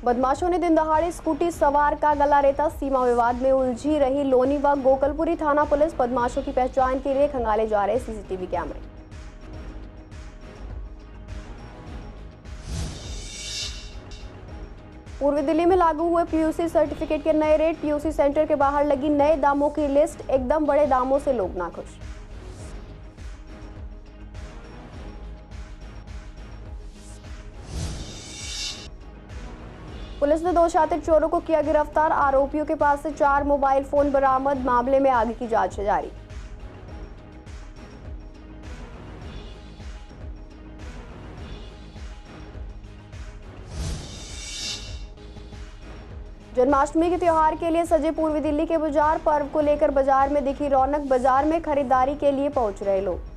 बदमाशों ने दिन दहाड़े स्कूटी सवार का गला रेता। सीमा विवाद में उलझी रही लोनी व गोकलपुरी थाना पुलिस। बदमाशों की पहचान के लिए खंगाले जा रहे सीसीटीवी कैमरे। पूर्वी दिल्ली में लागू हुए पीयूसी सर्टिफिकेट के नए रेट। पीयूसी सेंटर के बाहर लगी नए दामों की लिस्ट। एकदम बड़े दामों से लोग नाखुश। पुलिस ने 2 शातिर चोरों को किया गिरफ्तार। आरोपियों के पास से 4 मोबाइल फोन बरामद। मामले में आगे की जांच जारी। जन्माष्टमी के त्योहार के लिए सजे पूर्वी दिल्ली के बाजार। पर्व को लेकर बाजार में दिखी रौनक। बाजार में खरीदारी के लिए पहुंच रहे लोग।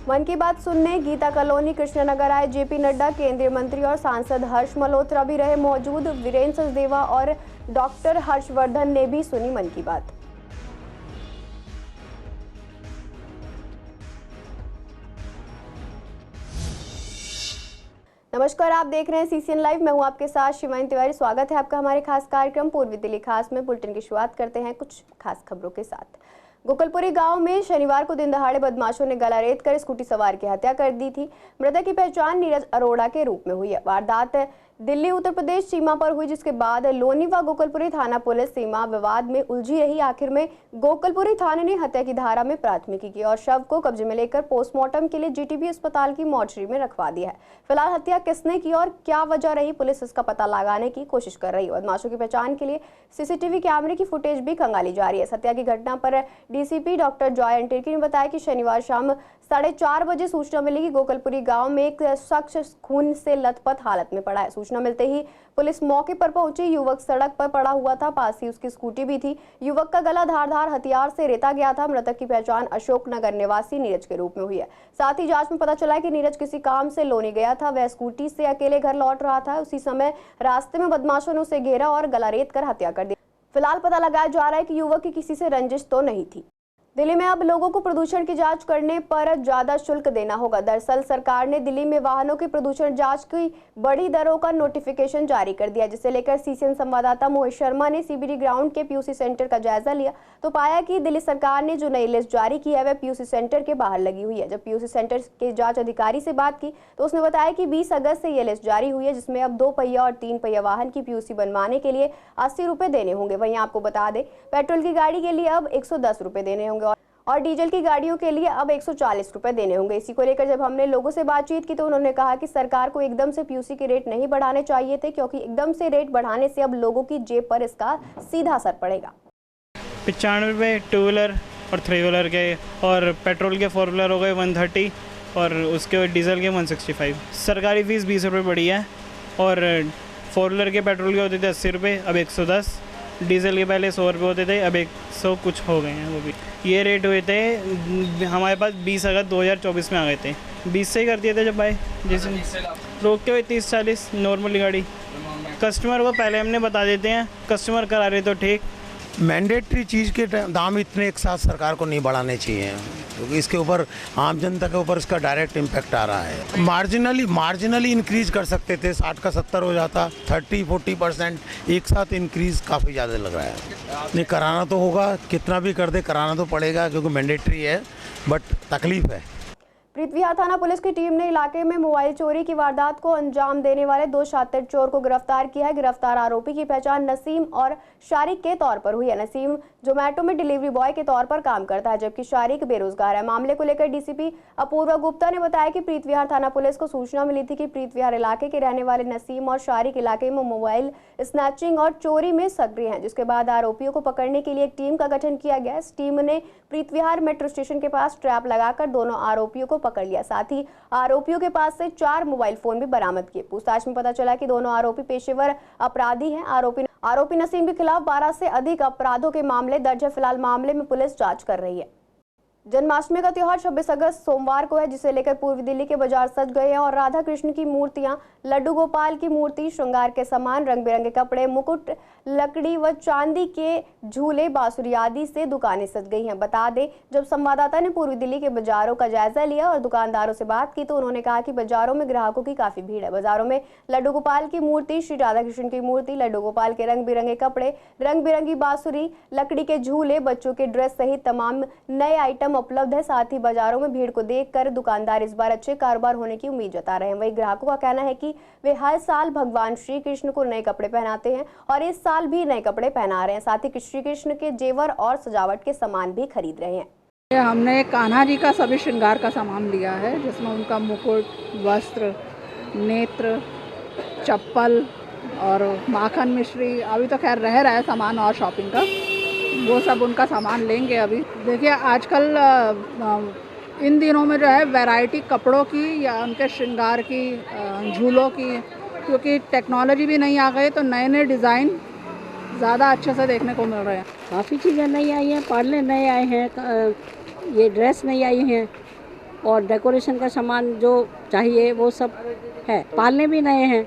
मन की बात सुनने गीता कॉलोनी कृष्णनगर आए जेपी नड्डा। केंद्रीय मंत्री और सांसद हर्ष मल्होत्रा भी रहे मौजूद। वीरेंद्र सचदेवा और डॉक्टर हर्षवर्धन ने भी सुनी मन की बात। नमस्कार, आप देख रहे हैं सीसीएन लाइव। मैं हूं आपके साथ शिवानी तिवारी। स्वागत है आपका हमारे खास कार्यक्रम पूर्वी दिल्ली खास में। बुलेटिन की शुरुआत करते हैं कुछ खास खबरों के साथ। गोकलपुरी गांव में शनिवार को दिन दहाड़े बदमाशों ने गला रेत कर स्कूटी सवार की हत्या कर दी थी। मृतक की पहचान नीरज अरोड़ा के रूप में हुई है। वारदात दिल्ली उत्तर प्रदेश सीमा पर हुई, जिसके बाद लोनी व गोकलपुरी थाना पुलिस सीमा विवाद में उलझी रही। आखिर में गोकलपुरी थाने ने हत्या की धारा में प्राथमिकी की और शव को कब्जे में लेकर पोस्टमार्टम के लिए जीटीबी अस्पताल की मोर्चरी में रखवा दिया है। फिलहाल हत्या किसने की और क्या वजह रही, पुलिस इसका पता लगाने की कोशिश कर रही है। बदमाशों की पहचान के लिए सीसीटीवी कैमरे की फुटेज भी खंगाली जा रही है। हत्या की घटना पर डीसीपी डॉक्टर जॉय अंटिर्की ने बताया कि शनिवार शाम 4:30 बजे सूचना मिली कि गोकलपुरी गांव में एक शख्स खून से लथपथ हालत में पड़ा है। सूचना मिलते ही पुलिस मौके पर पहुंची। युवक सड़क पर पड़ा हुआ था, पास ही उसकी स्कूटी भी थी। युवक का गला धारदार हथियार से रेता गया था। मृतक की पहचान अशोकनगर निवासी नीरज के रूप में हुई है। साथ ही जांच में पता चला कि नीरज किसी काम से लोनी गया था। वह स्कूटी से अकेले घर लौट रहा था। उसी समय रास्ते में बदमाशों ने उसे घेरा और गला रेत कर हत्या कर दी। फिलहाल पता लगाया जा रहा है कि युवक की किसी से रंजिश तो नहीं थी। दिल्ली में अब लोगों को प्रदूषण की जांच करने पर ज्यादा शुल्क देना होगा। दरअसल सरकार ने दिल्ली में वाहनों की प्रदूषण जांच की बड़ी दरों का नोटिफिकेशन जारी कर दिया, जिसे लेकर सीसीएन संवाददाता मोहित शर्मा ने सीबीडी ग्राउंड के पीयूसी सेंटर का जायजा लिया तो पाया कि दिल्ली सरकार ने जो नई लिस्ट जारी की है वह पीयूसी सेंटर के बाहर लगी हुई है। जब पीयूसी सेंटर के जांच अधिकारी से बात की तो उसने बताया कि 20 अगस्त से यह लिस्ट जारी हुई है, जिसमें अब 2 पहिया और 3 पहिया वाहन की पीयूसी बनवाने के लिए 80 रुपए देने होंगे। वहीं आपको बता दें, पेट्रोल की गाड़ी के लिए अब 110 रुपए देने होंगे और डीजल की गाड़ियों के लिए अब 140 रुपए देने होंगे। इसी को लेकर जब हमने लोगों से बातचीत की तो उन्होंने कहा कि सरकार को एकदम से पीयूसी के रेट नहीं बढ़ाने चाहिए थे, क्योंकि एकदम से रेट बढ़ाने से अब लोगों की जेब पर इसका सीधा असर पड़ेगा। 95 रुपये 2 व्हीलर और 3 व्हीलर के, और पेट्रोल के 4 व्हीलर हो गए 130 और उसके डीजल के 165। सरकारी फ़ीस 20 रुपये बढ़ी है और 4 व्हीलर के पेट्रोल के होते थे 80 रुपये, अब 110। डीजल के पहले 100 रुपये होते थे, अब 100 कुछ हो गए हैं। वो भी ये रेट हुए थे हमारे पास 20 अगस्त 2024 में आ गए थे। 20 से ही कर दिए थे जब भाई, जैसे रोक के हुए 30-40 नॉर्मल गाड़ी। कस्टमर को पहले हमने बता देते हैं, कस्टमर करा रहे तो ठीक। मैंडेटरी चीज़ के दाम इतने एक साथ सरकार को नहीं बढ़ाने चाहिए, क्योंकि इसके ऊपर आम जनता के ऊपर इसका डायरेक्ट इम्पैक्ट आ रहा है। मार्जिनली इंक्रीज कर सकते थे, 60 का 70 हो जाता। 30-40% एक साथ इंक्रीज काफ़ी ज़्यादा लग रहा है। नहीं कराना तो होगा, कितना भी कर दे कराना तो पड़ेगा, क्योंकि मैंडेटरी है, बट तकलीफ है। प्रीतविहार थाना पुलिस की टीम ने इलाके में मोबाइल चोरी की वारदात को अंजाम देने वाले 2 शातिर चोर को गिरफ्तार किया है। गिरफ्तार आरोपी की पहचान नसीम और शारिक के तौर पर हुई है। नसीम जोमेटो में डिलीवरी बॉय के तौर पर काम करता है, जबकि शारिक बेरोजगार है। मामले को लेकर डीसीपी अपूर्वा गुप्ता ने बताया कि प्रीतविहार थाना पुलिस को सूचना मिली थी कि प्रीतविहार इलाके के रहने वाले नसीम और शारिक इलाके में मोबाइल स्नैचिंग और चोरी में सक्रिय हैं, जिसके बाद आरोपियों को पकड़ने के लिए एक टीम का गठन किया गया। इस टीम ने प्रीतविहार मेट्रो स्टेशन के पास ट्रैप लगाकर दोनों आरोपियों को पकड़ लिया। साथ ही आरोपियों के पास से 4 मोबाइल फोन भी बरामद किए। पूछताछ में पता चला कि दोनों आरोपी पेशेवर अपराधी हैं। आरोपी नसीम के खिलाफ 12 से अधिक अपराधों के मामले दर्ज है। फिलहाल मामले में पुलिस जांच कर रही है। जन्माष्टमी का त्योहार 26 अगस्त सोमवार को है, जिसे लेकर पूर्वी दिल्ली के बाजार सज गए हैं और राधा कृष्ण की मूर्तियां, लड्डू गोपाल की मूर्ति, श्रृंगार के सामान, रंग बिरंगे कपड़े, मुकुट लकड़ी व चांदी के झूले, बांसुरी आदि से दुकानें सज गई हैं। बता दें, जब संवाददाता ने पूर्वी दिल्ली के बाजारों का जायजा लिया और दुकानदारों से बात की तो उन्होंने कहा कि बाजारों में ग्राहकों की काफी भीड़ है। बाजारों में लड्डू गोपाल की मूर्ति, श्री राधा कृष्ण की मूर्ति, लड्डू गोपाल के रंग बिरंगे कपड़े, रंग बिरंगी बांसुरी, लकड़ी के झूले, बच्चों के ड्रेस सहित तमाम नए आइटम उपलब्ध है। साथ ही बाजारों में भीड़ को देखकर दुकानदार इस बार अच्छे कारोबार होने की उम्मीद जता रहे हैं। वहीं ग्राहकों का कहना है कि वे हर साल भगवान श्री कृष्ण को नए कपड़े पहनाते हैं और इस साल भी नए कपड़े पहना रहे हैं। साथ ही श्री कृष्ण के जेवर और सजावट के सामान भी खरीद रहे हैं। हमने कान्हा जी का सभी श्रृंगार का सामान लिया है, जिसमें उनका मुकुट, वस्त्र, नेत्र, चप्पल और माखन मिश्री, अभी तो खैर रह रहा है सामान और शॉपिंग का, वो सब उनका सामान लेंगे। अभी देखिए आजकल इन दिनों में जो है वैरायटी कपड़ों की या उनके श्रृंगार की, झूलों की, क्योंकि टेक्नोलॉजी भी नहीं आ गई तो नए नए डिज़ाइन ज़्यादा अच्छे से देखने को मिल रहे हैं। काफ़ी चीज़ें नई आई हैं, पार्ले नए आए हैं, ये ड्रेस नई आई हैं और डेकोरेशन का सामान जो चाहिए वो सब है। पार्ले भी नए हैं।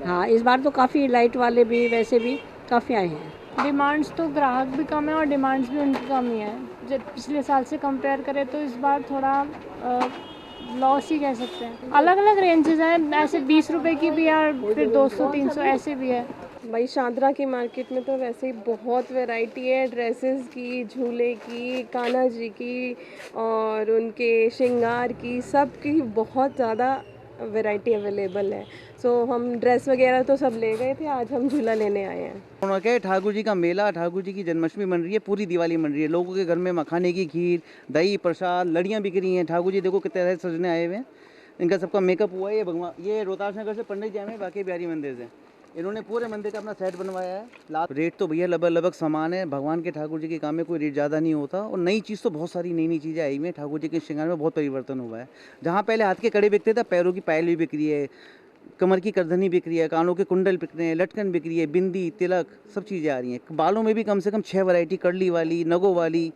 हाँ, इस बार तो काफ़ी लाइट वाले भी वैसे भी काफ़ी आए हैं। डिमांड्स तो ग्राहक भी कम है और डिमांड्स भी उनकी कम ही है। जब पिछले साल से कंपेयर करें तो इस बार थोड़ा लॉस ही कह सकते हैं। अलग अलग रेंजेस हैं, ऐसे 20 रुपए की भी है और फिर 200-300 ऐसे भी है। भाई शादरा की मार्केट में तो वैसे ही बहुत वैरायटी है, ड्रेसेस की, झूले की, कान्हा जी की और उनके श्रृंगार की, सब की बहुत ज़्यादा वैरायटी अवेलेबल है। सो हम ड्रेस वगैरह तो सब ले गए थे, आज हम झूला लेने आए हैं। उन्होंने ठाकुर जी का मेला, ठाकुर जी की जन्माष्टमी बन रही है, पूरी दिवाली बन रही है। लोगों के घर में मखाने की खीर, दही, प्रसाद, लड़ियाँ बिक रही हैं। ठाकुर जी देखो कितने तरह सजने आए हुए हैं, इनका सबका मेकअप हुआ है। ये भगवान, ये रोहतास नगर से पंडित जी में बाकी बिहारी मंदिर से इन्होंने पूरे मंदिर का अपना सेट बनवाया है। रेट तो भैया लगभग समान है। भगवान के ठाकुर जी के काम में कोई रेट ज़्यादा नहीं होता। और नई चीज़ तो बहुत सारी नई चीज़ें आई हुई हैं। ठाकुर जी के श्रृंगार में बहुत परिवर्तन हुआ है। जहाँ पहले हाथ के कड़े बिकते थे, पैरों की पायल भी बिक रही है, कमर की करधनी बिक रही है, कानों के कुंडल बिक रहे हैं, लटकन बिक रही है, बिंदी, तिलक, सब चीज़ें आ रही हैं। बालों में भी कम से कम 6 वैरायटी, करली वाली, नगों वाली,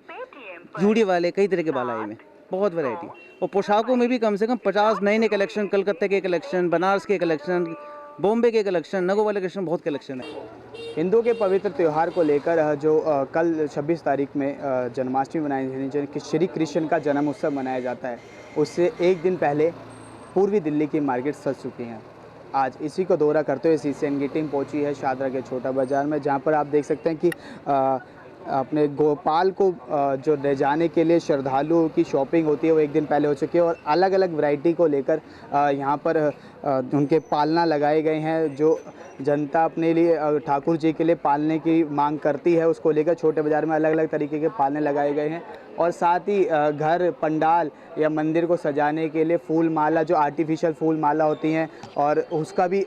जूड़ी वाले, कई तरह के बाल आए में, बहुत वैरायटी। और पोशाकों में भी कम से कम 50 नए नए कलेक्शन, कलकत्ते के कलेक्शन, बनारस के कलेक्शन, बॉम्बे के कलेक्शन, नगों वाले कलेक्शन, बहुत कलेक्शन है। हिंदुओं के पवित्र त्यौहार को लेकर जो कल 26 तारीख में जन्माष्टमी मनाई जानी, श्री कृष्ण का जन्म उत्सव मनाया जाता है, उससे एक दिन पहले पूर्वी दिल्ली की मार्केट सज चुकी हैं। आज इसी को दौरा करते हुए सीसीएन की टीम पहुंची है शादरा के छोटा बाज़ार में, जहां पर आप देख सकते हैं कि अपने गोपाल को जो ले जाने के लिए श्रद्धालुओं की शॉपिंग होती है वो एक दिन पहले हो चुकी है। और अलग अलग वैरायटी को लेकर यहाँ पर उनके पालना लगाए गए हैं। जो जनता अपने लिए ठाकुर जी के लिए पालने की मांग करती है, उसको लेकर छोटे बाज़ार में अलग अलग तरीके के पालने लगाए गए हैं। और साथ ही घर, पंडाल या मंदिर को सजाने के लिए फूल माला, जो आर्टिफिशियल फूल माला होती हैं, और उसका भी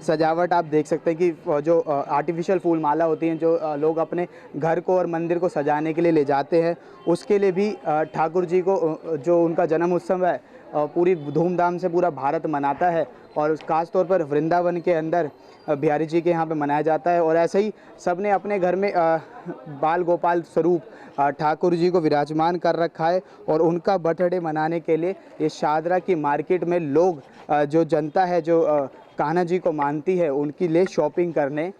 सजावट आप देख सकते हैं कि जो आर्टिफिशियल फूल माला होती हैं, जो लोग अपने घर को और मंदिर को सजाने के लिए ले जाते हैं, उसके लिए भी ठाकुर जी को जो उनका जन्म उत्सव है पूरी धूमधाम से पूरा भारत मनाता है। और ख़ास तौर पर वृंदावन के अंदर बिहारी जी के यहाँ पे मनाया जाता है। और ऐसे ही सब ने अपने घर में बाल गोपाल स्वरूप ठाकुर जी को विराजमान कर रखा है। और उनका बर्थडे मनाने के लिए ये शादरा की मार्केट में लोग, जो जनता है जो कान्हा जी को मानती है, उनके लिए शॉपिंग करने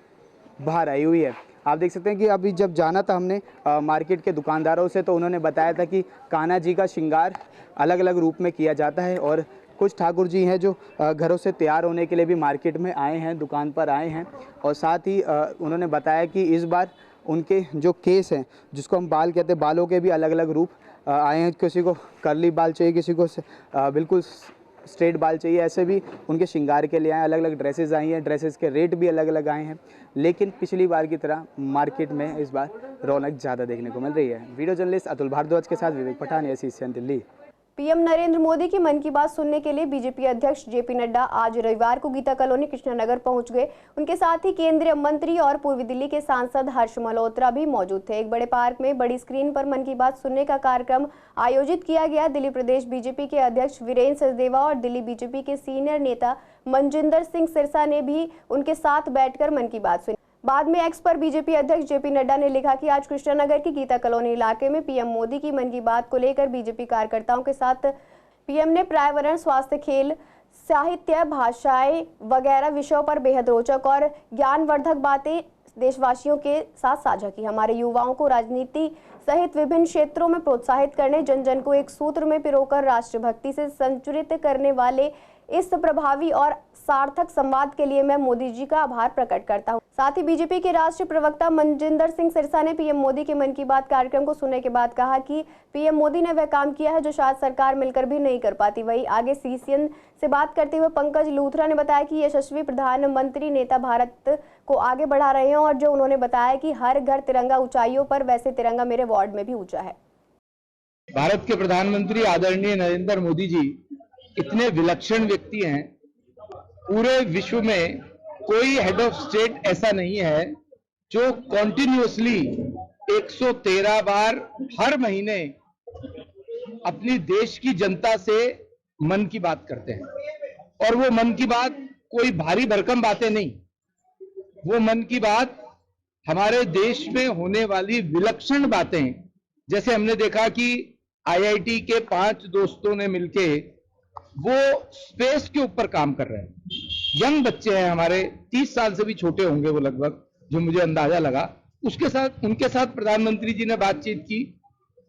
बाहर आई हुई है। आप देख सकते हैं कि अभी जब जाना था हमने मार्केट के दुकानदारों से, तो उन्होंने बताया था कि कान्हा जी का श्रृंगार अलग अलग रूप में किया जाता है। और कुछ ठाकुर जी हैं जो घरों से तैयार होने के लिए भी मार्केट में आए हैं, दुकान पर आए हैं। और साथ ही उन्होंने बताया कि इस बार उनके जो केस हैं, जिसको हम बाल कहते हैं, बालों के भी अलग अलग रूप आए हैं। किसी को कर्ली बाल चाहिए, किसी को बिल्कुल स्ट्रेट बाल चाहिए, ऐसे भी उनके श्रृंगार के लिए आए। अलग अलग ड्रेसेस आई हैं, ड्रेसेस के रेट भी अलग अलग आए हैं। लेकिन पिछली बार की तरह मार्केट में इस बार रौनक ज़्यादा देखने को मिल रही है। वीडियो जर्नलिस्ट अतुल भारद्वाज के साथ विवेक पठान, सीसीएन दिल्ली। पीएम नरेंद्र मोदी की मन की बात सुनने के लिए बीजेपी अध्यक्ष जेपी नड्डा आज रविवार को गीता कॉलोनी कृष्णनगर पहुंच गए। उनके साथ ही केंद्रीय मंत्री और पूर्वी दिल्ली के सांसद हर्ष मल्होत्रा भी मौजूद थे। एक बड़े पार्क में बड़ी स्क्रीन पर मन की बात सुनने का कार्यक्रम आयोजित किया गया। दिल्ली प्रदेश बीजेपी के अध्यक्ष वीरेंद्र सचदेवा और दिल्ली बीजेपी के सीनियर नेता मनजिंदर सिंह सिरसा ने भी उनके साथ बैठकर मन की बात सुनी। बाद में एक्स पर बीजेपी अध्यक्ष जेपी नड्डा ने लिखा कि आज कृष्णनगर की गीता कॉलोनी इलाके में पीएम मोदी की मन की बात को लेकर बीजेपी कार्यकर्ताओं के साथ पीएम ने पर्यावरण, स्वास्थ्य, खेल, साहित्य, भाषाएं वगैरह विषयों पर बेहद रोचक और ज्ञानवर्धक बातें देशवासियों के साथ साझा की। हमारे युवाओं को राजनीति सहित विभिन्न क्षेत्रों में प्रोत्साहित करने, जन जन को एक सूत्र में पिरोकर राष्ट्रभक्ति से संचरित करने वाले इस प्रभावी और सार्थक संवाद के लिए मैं मोदी जी का आभार प्रकट करता हूं। साथ ही बीजेपी के राष्ट्रीय प्रवक्ता मनजिंदर सिंह सिरसा ने पीएम मोदी के मन की बात कार्यक्रम को सुनने के बाद कहा कि पीएम मोदी ने वह काम किया है जो शायद सरकार मिलकर भी नहीं कर पाती। वहीं आगे सीसीएन से बात करते हुए पंकज लूथरा ने बताया कि यशस्वी प्रधानमंत्री नेता भारत को आगे बढ़ा रहे हैं और जो उन्होंने बताया कि हर घर तिरंगा ऊंचाइयों पर, वैसे तिरंगा मेरे वार्ड में भी ऊंचा है। भारत के प्रधानमंत्री आदरणीय नरेंद्र मोदी जी इतने विलक्षण व्यक्ति हैं, पूरे विश्व में कोई हेड ऑफ स्टेट ऐसा नहीं है जो कॉन्टिन्यूअसली 113 बार हर महीने अपनी देश की जनता से मन की बात करते हैं। और वो मन की बात कोई भारी भरकम बातें नहीं, वो मन की बात हमारे देश में होने वाली विलक्षण बातें, जैसे हमने देखा कि आईआईटी के 5 दोस्तों ने मिलके वो स्पेस के ऊपर काम कर रहे हैं। यंग बच्चे हैं हमारे, 30 साल से भी छोटे होंगे वो लगभग, जो मुझे अंदाजा लगा। उनके साथ प्रधानमंत्री जी ने बातचीत की,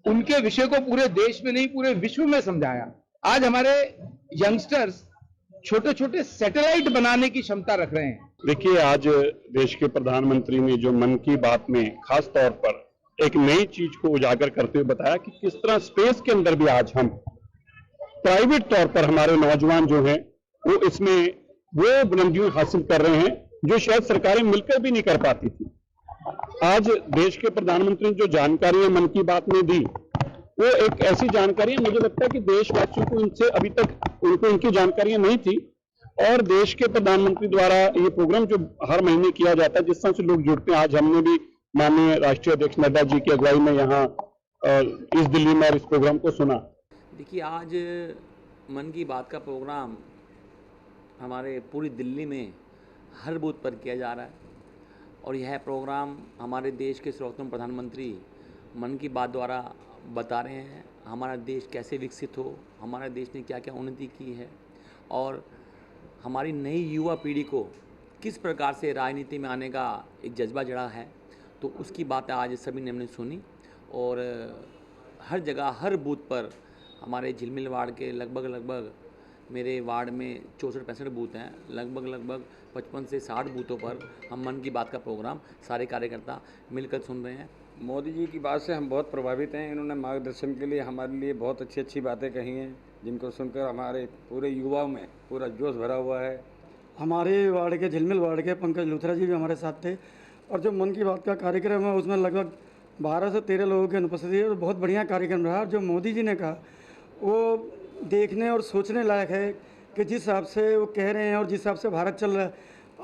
उनके विषय को पूरे देश में नहीं पूरे विश्व में समझाया। आज हमारे यंगस्टर्स छोटे छोटे सैटेलाइट बनाने की क्षमता रख रहे हैं। देखिए, आज देश के प्रधानमंत्री ने जो मन की बात में खास तौर पर एक नई चीज को उजागर करते हुए बताया कि किस तरह स्पेस के अंदर भी आज हम प्राइवेट तौर पर हमारे नौजवान जो हैं वो इसमें वो बुलंदियां हासिल कर रहे हैं जो शायद सरकारें मिलकर भी नहीं कर पाती थी। आज देश के प्रधानमंत्री ने जो जानकारियां मन की बात में दी, वो एक ऐसी जानकारी है, मुझे लगता है कि देशवासियों को इनसे अभी तक उनको इनकी जानकारियां नहीं थी। और देश के प्रधानमंत्री द्वारा ये प्रोग्राम जो हर महीने किया जाता है, जिस तरह से लोग जुड़ते हैं, आज हमने भी माननीय राष्ट्रीय अध्यक्ष नड्डा जी की अगुवाई में यहाँ इस दिल्ली में इस प्रोग्राम को सुना। देखिए, आज मन की बात का प्रोग्राम हमारे पूरी दिल्ली में हर बूथ पर किया जा रहा है और यह प्रोग्राम हमारे देश के सर्वोत्तम प्रधानमंत्री मन की बात द्वारा बता रहे हैं हमारा देश कैसे विकसित हो, हमारे देश ने क्या क्या उन्नति की है और हमारी नई युवा पीढ़ी को किस प्रकार से राजनीति में आने का एक जज्बा जड़ा है। तो उसकी बातें आज सभी ने हमने सुनी और हर जगह हर बूथ पर हमारे झिलमिल वार्ड के लगभग मेरे वार्ड में 64-65 बूथ हैं, लगभग 55 से 60 बूथों पर हम मन की बात का प्रोग्राम सारे कार्यकर्ता मिलकर सुन रहे हैं। मोदी जी की बात से हम बहुत प्रभावित हैं। इन्होंने मार्गदर्शन के लिए हमारे लिए बहुत अच्छी बातें कही हैं, जिनको सुनकर हमारे पूरे युवाओं में पूरा जोश भरा हुआ है। हमारे वार्ड के झिलमिल वार्ड के पंकज लूथरा जी भी हमारे साथ थे और जो मन की बात का कार्यक्रम है उसमें लगभग 12 से 13 लोगों की अनुपस्थिति है और बहुत बढ़िया कार्यक्रम रहा। जो मोदी जी ने कहा वो देखने और सोचने लायक है कि जिस हिसाब से वो कह रहे हैं और जिस हिसाब से भारत चल रहा है,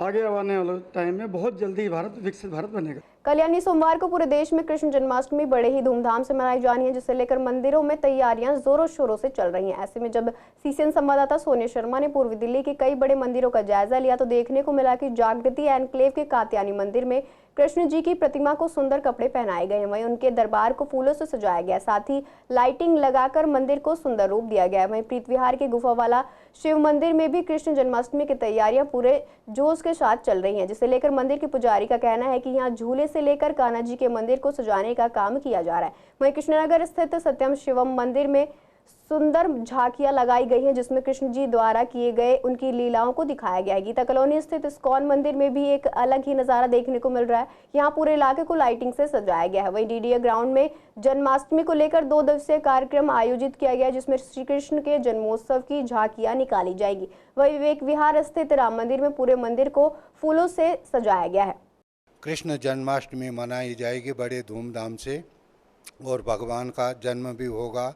आगे आने वाले टाइम में बहुत जल्दी भारत विकसित भारत बनेगा। कल यानी सोमवार को पूरे देश में कृष्ण जन्माष्टमी बड़े ही धूमधाम से मनाई जानी है, जिसे लेकर मंदिरों में तैयारियां जोरों शोरों से चल रही हैं। ऐसे में जब सीसीएन संवाददाता सोनिया शर्मा ने पूर्वी दिल्ली के कई बड़े मंदिरों का जायजा लिया तो देखने को मिला कि जागृति एनक्लेव के कात्यायनी मंदिर में कृष्ण जी की प्रतिमा को सुंदर कपड़े पहनाए गए हैं, वहीं उनके दरबार को फूलों से सजाया गया, साथ ही लाइटिंग लगाकर मंदिर को सुंदर रूप दिया गया है। वहीं प्रीत विहार के गुफा वाला शिव मंदिर में भी कृष्ण जन्माष्टमी की तैयारियां पूरे जोश के साथ चल रही हैं, जिसे लेकर मंदिर के पुजारी का कहना है कि यहाँ झूले से लेकर कान्हा जी के मंदिर को सजाने का काम किया जा रहा है। वहीं कृष्णनगर स्थित सत्यम शिवम मंदिर में सुंदर झांकियां लगाई गई हैं, जिसमें कृष्ण जी द्वारा किए गए उनकी लीलाओं को दिखाया गया है। गीता कॉलोनी स्थित इस्कॉन मंदिर में भी एक अलग ही नजारा देखने को मिल रहा है, यहाँ पूरे इलाके को लाइटिंग से सजाया गया है। वहीं डीडीए ग्राउंड में जन्माष्टमी को लेकर 2 दिवसीय कार्यक्रम आयोजित किया गया, जिसमें श्री कृष्ण के जन्मोत्सव की झांकियां निकाली जाएगी। वहीं विवेक विहार स्थित राम मंदिर में पूरे मंदिर को फूलों से सजाया गया है। कृष्ण जन्माष्टमी मनाई जाएगी बड़े धूमधाम से और भगवान का जन्म भी होगा।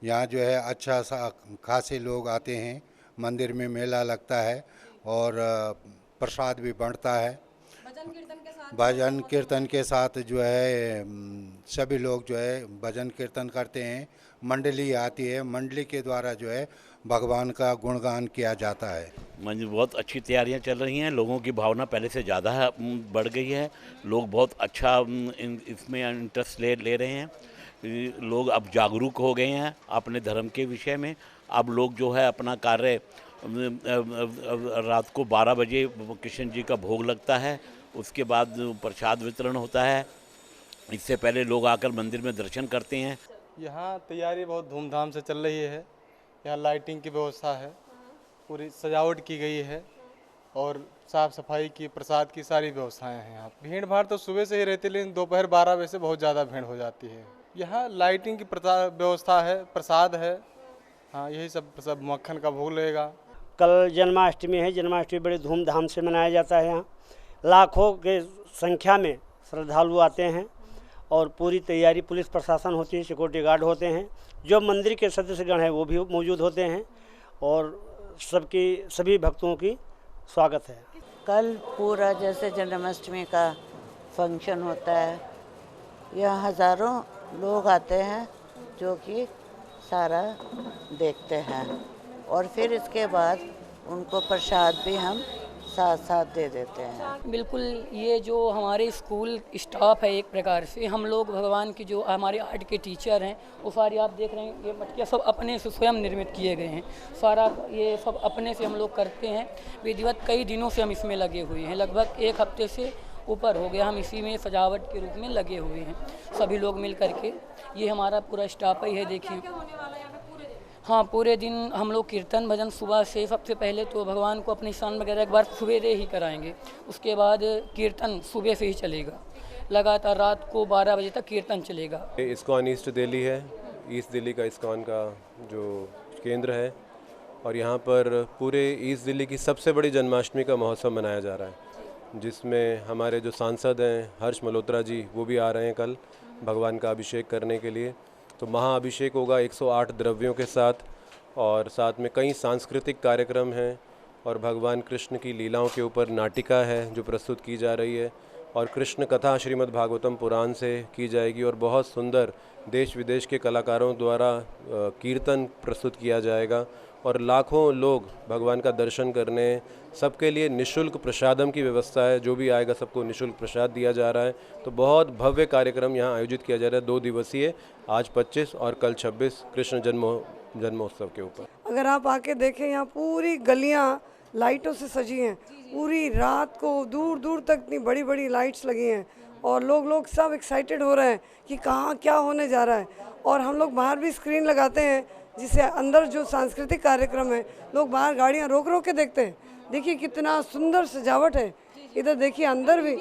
यहाँ जो है अच्छा सा खासे लोग आते हैं, मंदिर में मेला लगता है और प्रसाद भी बढ़ता है। भजन कीर्तन के साथ जो है सभी लोग जो है भजन कीर्तन करते हैं। मंडली आती है, मंडली के द्वारा जो है भगवान का गुणगान किया जाता है। मंदिर बहुत अच्छी तैयारियां चल रही हैं, लोगों की भावना पहले से ज़्यादा बढ़ गई है, लोग बहुत अच्छा इसमें इंटरेस्ट ले रहे हैं। लोग अब जागरूक हो गए हैं अपने धर्म के विषय में। अब लोग जो है अपना कार्य रात को 12 बजे कृष्ण जी का भोग लगता है, उसके बाद प्रसाद वितरण होता है। इससे पहले लोग आकर मंदिर में दर्शन करते हैं। यहाँ तैयारी बहुत धूमधाम से चल रही है। यहाँ लाइटिंग की व्यवस्था है, पूरी सजावट की गई है और साफ़ सफाई की, प्रसाद की सारी व्यवस्थाएं हैं यहाँ। भीड़ भाड़ तो सुबह से ही रहती है, लेकिन दोपहर 12 बजे से बहुत ज़्यादा भीड़ हो जाती है। यहाँ लाइटिंग की व्यवस्था है, प्रसाद है, हाँ यही सब मक्खन का भोग लगेगा। कल जन्माष्टमी है। जन्माष्टमी बड़े धूमधाम से मनाया जाता है। यहाँ लाखों के संख्या में श्रद्धालु आते हैं और पूरी तैयारी पुलिस प्रशासन होती है, सिक्योरिटी गार्ड होते हैं, जो मंदिर के सदस्यगण हैं वो भी मौजूद होते हैं और सभी भक्तों की स्वागत है। कल पूरा जैसे जन्माष्टमी का फंक्शन होता है, यहाँ हज़ारों लोग आते हैं जो कि सारा देखते हैं और फिर इसके बाद उनको प्रसाद भी हम साथ साथ दे देते हैं। बिल्कुल, ये जो हमारे स्कूल स्टाफ है एक प्रकार से, हम लोग भगवान की जो हमारे आर्ट के टीचर हैं वो सारे आप देख रहे हैं, ये मटकियाँ सब अपने से स्वयं निर्मित किए गए हैं। सारा ये सब अपने से हम लोग करते हैं विधिवत। कई दिनों से हम इसमें लगे हुए हैं, लगभग 1 हफ्ते से ऊपर हो गया हम इसी में सजावट के रूप में लगे हुए हैं, सभी लोग मिल करके। ये हमारा पूरा स्टाफ ही है, देखिए। हाँ, पूरे दिन हम लोग कीर्तन भजन सुबह से, सबसे पहले तो भगवान को अपनी शान वगैरह एक बार सवेरे ही कराएंगे, उसके बाद कीर्तन सुबह से ही चलेगा, लगातार रात को 12 बजे तक कीर्तन चलेगा। इस्कॉन ईस्ट दिल्ली है, ईस्ट दिल्ली का इस्कॉन का जो केंद्र है और यहाँ पर पूरे ईस्ट दिल्ली की सबसे बड़ी जन्माष्टमी का महोत्सव मनाया जा रहा है, जिसमें हमारे जो सांसद हैं हर्ष मल्होत्रा जी वो भी आ रहे हैं कल भगवान का अभिषेक करने के लिए। तो महाअभिषेक होगा 108 द्रव्यों के साथ और साथ में कई सांस्कृतिक कार्यक्रम हैं और भगवान कृष्ण की लीलाओं के ऊपर नाटिका है जो प्रस्तुत की जा रही है और कृष्ण कथा श्रीमद् भागवतम पुराण से की जाएगी और बहुत सुंदर देश विदेश के कलाकारों द्वारा कीर्तन प्रस्तुत किया जाएगा और लाखों लोग भगवान का दर्शन करने, सबके लिए निःशुल्क प्रसादम की व्यवस्था है, जो भी आएगा सबको निःशुल्क प्रसाद दिया जा रहा है। तो बहुत भव्य कार्यक्रम यहाँ आयोजित किया जा रहा है, 2 दिवसीय, आज 25 और कल 26 कृष्ण जन्मोत्सव के ऊपर। अगर आप आके देखें, यहाँ पूरी गलियाँ लाइटों से सजी हैं, पूरी रात को दूर दूर तक इतनी बड़ी बड़ी लाइट्स लगी हैं और लोग सब एक्साइटेड हो रहे हैं कि कहाँ क्या होने जा रहा है। और हम लोग बाहर भी स्क्रीन लगाते हैं जिससे अंदर जो सांस्कृतिक कार्यक्रम है लोग बाहर गाड़ियाँ रोक रोक के देखते हैं। देखिए कितना सुंदर सजावट है। इधर देखिए अंदर भी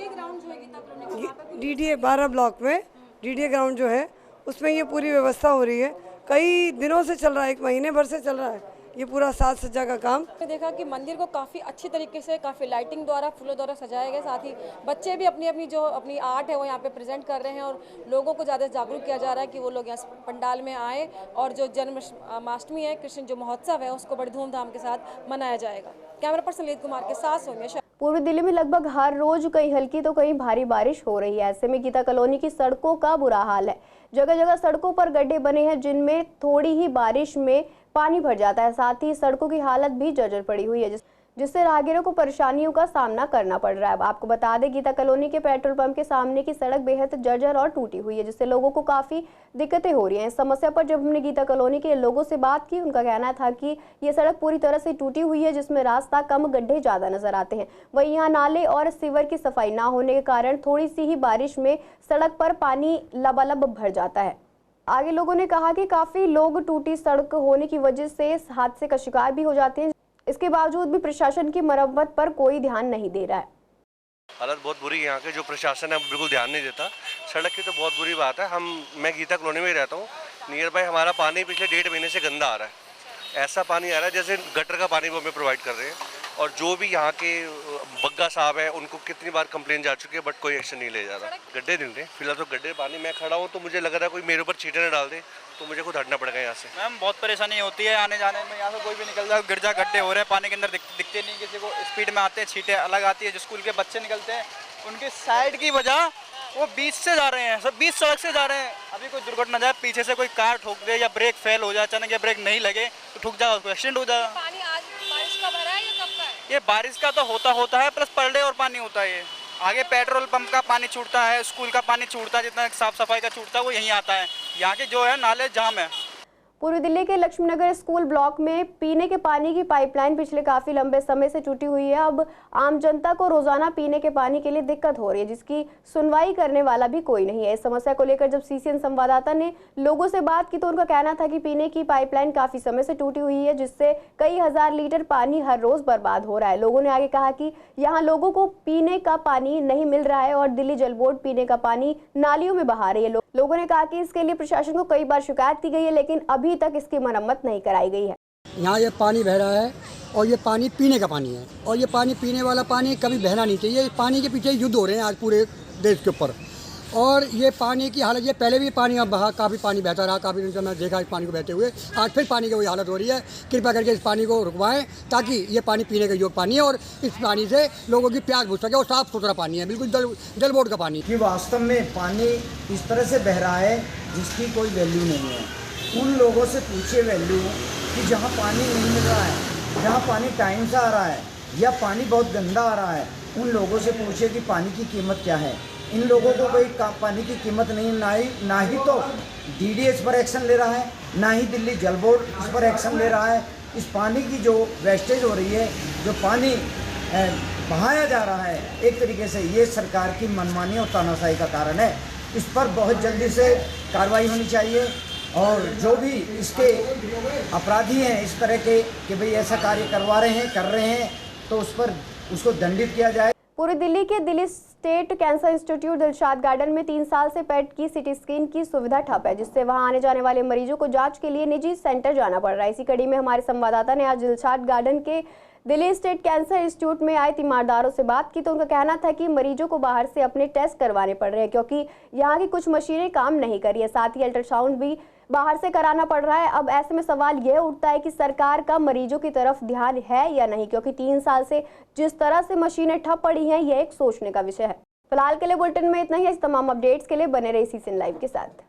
DDA 12 ब्लॉक में DDA ग्राउंड जो है उसमें ये पूरी व्यवस्था हो रही है। कई दिनों से चल रहा है, 1 महीने भर से चल रहा है ये पूरा साज सज्जा का काम। मैंने देखा कि मंदिर को काफ़ी अच्छी तरीके से, काफ़ी लाइटिंग द्वारा, फूलों द्वारा सजाया गया। साथ ही बच्चे भी अपनी आर्ट है वो यहाँ पे प्रेजेंट कर रहे हैं और लोगों को ज़्यादा जागरूक किया जा रहा है कि वो लोग यहाँ पंडाल में आए और जो जन्माष्टमी है, कृष्ण जो महोत्सव है, उसको बड़ी धूमधाम के साथ मनाया जाएगा। कैमरा पर्सन ललित कुमार के साथ सोनिया। पूर्वी दिल्ली में लगभग हर रोज कहीं हल्की तो कहीं भारी बारिश हो रही है। ऐसे में गीता कॉलोनी की सड़कों का बुरा हाल है। जगह जगह सड़कों पर गड्ढे बने हैं जिनमें थोड़ी ही बारिश में पानी भर जाता है। साथ ही सड़कों की हालत भी जर्जर पड़ी हुई है जिससे राहगीरों को परेशानियों का सामना करना पड़ रहा है। अब आपको बता दें, गीता कॉलोनी के पेट्रोल पंप के सामने की सड़क बेहद जर्जर और टूटी हुई है, जिससे लोगों को काफी दिक्कतें हो रही हैं। इस समस्या पर जब हमने गीता कॉलोनी के लोगों से बात की, उनका कहना था कि ये सड़क पूरी तरह से टूटी हुई है, जिसमें रास्ता कम, गड्ढे ज्यादा नजर आते हैं। वहीं यहाँ नाले और सीवर की सफाई न होने के कारण थोड़ी सी ही बारिश में सड़क पर पानी लबालब भर जाता है। आगे लोगों ने कहा कि काफी लोग टूटी सड़क होने की वजह से इस हादसे का शिकार भी हो जाते हैं। इसके बावजूद भी प्रशासन की मरम्मत पर कोई ध्यान नहीं दे रहा है। हालत बहुत बुरी है यहाँ के, जो प्रशासन है बिल्कुल ध्यान नहीं देता। सड़क की तो बहुत बुरी बात है। मैं गीता कॉलोनी में ही रहता हूँ। नियर बाय हमारा पानी पिछले 1.5 महीने से गंदा आ रहा है। ऐसा पानी आ रहा है जैसे गटर का पानी वो हमें प्रोवाइड कर रहे हैं। और जो भी यहाँ के बग्गा साहब है उनको कितनी बार कंप्लेन जा चुकी है, बट कोई एक्शन नहीं ले जा रहा। गड्ढे दिल रहे फिलहाल तो गड्ढे पानी में खड़ा हूँ तो मुझे लग रहा है कोई मेरे ऊपर छींटे न डाल दे, तो मुझे खुद हटना पड़ेगा यहाँ से। मैम बहुत परेशानी होती है आने जाने में। यहाँ से कोई भी निकल जाए, गिर जा, गड्ढे हो रहे हैं, पानी के अंदर दिखते नहीं किसी को। स्पीड में आते हैं, छींटे अलग आती है। जो स्कूल के बच्चे निकलते हैं उनके साइड की वजह वो बीच से जा रहे हैं, सब बीच सड़क से जा रहे हैं। अभी कोई दुर्घटना जाए, पीछे से कोई कार ठोक दे या ब्रेक फेल हो जाए अचानक, या ब्रेक नहीं लगे तो ठुक जाएगा, उसको एक्सीडेंट हो जाएगा। पानी आज बारिश का भरा है या कब का है? ये बारिश का तो होता है, प्लस पर डे और पानी होता है। ये आगे पेट्रोल पंप का पानी छूटता है, स्कूल का पानी छूटता है, जितना साफ सफाई का छूटता है वो यहीं आता है। यहाँ के जो है नाले जाम है। पूर्वी दिल्ली के लक्ष्मीनगर स्कूल ब्लॉक में पीने के पानी की पाइपलाइन पिछले काफी लंबे समय से टूटी हुई है। अब आम जनता को रोजाना पीने के पानी के लिए दिक्कत हो रही है, जिसकी सुनवाई करने वाला भी कोई नहीं है। इस समस्या को लेकर जब सीसीएन संवाददाता ने लोगों से बात की तो उनका कहना था कि पीने की पाइपलाइन काफी समय से टूटी हुई है, जिससे कई हजार लीटर पानी हर रोज बर्बाद हो रहा है। लोगों ने आगे कहा कि यहाँ लोगों को पीने का पानी नहीं मिल रहा है और दिल्ली जल बोर्ड पीने का पानी नालियों में बहा रही है। लोगों ने कहा कि इसके लिए प्रशासन को कई बार शिकायत की गई है, लेकिन अभी तक इसकी मरम्मत नहीं कराई गई है। यहाँ ये पानी बह रहा है और ये पानी पीने का पानी है और ये पानी पीने वाला पानी कभी बहना नहीं चाहिए। पानी के पीछे युद्ध हो रहे हैं आज पूरे देश के ऊपर और ये पानी की हालत, ये पहले भी पानी अब बहा काफ़ी पानी बहता रहा, काफ़ी दिन से मैं देखा इस पानी को बहते हुए। आज फिर पानी की वही हालत हो रही है। कृपया करके इस पानी को रुकवाएं ताकि ये पानी पीने का योग्य पानी है और इस पानी से लोगों की प्यास बुझ सके और साफ़ सुथरा पानी है, बिल्कुल जल बोर्ड का पानी। कि वास्तव में पानी इस तरह से बह रहा है जिसकी कोई वैल्यू नहीं है। उन लोगों से पूछिए वैल्यू कि जहाँ पानी नहीं मिल रहा है, जहाँ पानी टाइम से आ रहा है या पानी बहुत गंदा आ रहा है, उन लोगों से पूछिए कि पानी की कीमत क्या है। इन लोगों को कोई पानी की कीमत नहीं, ना ही तो डीडी इस पर एक्शन ले रहा है, ना ही दिल्ली जल बोर्ड इस पर एक्शन ले रहा है। इस पानी की जो वेस्टेज हो रही है, जो पानी बहाया जा रहा है एक तरीके से, ये सरकार की मनमानी और तानाशाही का कारण है। इस पर बहुत जल्दी से कार्रवाई होनी चाहिए और जो भी इसके अपराधी हैं इस तरह के कि भाई ऐसा कार्य करवा रहे हैं, कर रहे हैं, तो उस पर उसको दंडित किया जाए। पूरी दिल्ली के Delhi state cancer institute Dilshad garden में 3 साल से पेट की सिटी स्कैन की सुविधा ठप है, जिससे वहां आने जाने वाले मरीजों को जांच के लिए निजी सेंटर जाना पड़ रहा है। इसी कड़ी में हमारे संवाददाता ने आज दिलशाद गार्डन के दिल्ली स्टेट कैंसर इंस्टीट्यूट में आए तीमारदारों से बात की तो उनका कहना था कि मरीजों को बाहर से अपने टेस्ट करवाने पड़ रहे हैं क्योंकि यहाँ की कुछ मशीनें काम नहीं कर रही है। साथ ही अल्ट्रासाउंड भी बाहर से कराना पड़ रहा है। अब ऐसे में सवाल यह उठता है कि सरकार का मरीजों की तरफ ध्यान है या नहीं, क्योंकि 3 साल से जिस तरह से मशीनें ठप पड़ी हैं यह एक सोचने का विषय है। फिलहाल के लिए बुलेटिन में इतना ही। तमाम अपडेट्स के लिए बने रहिए सीसीएन लाइव के साथ।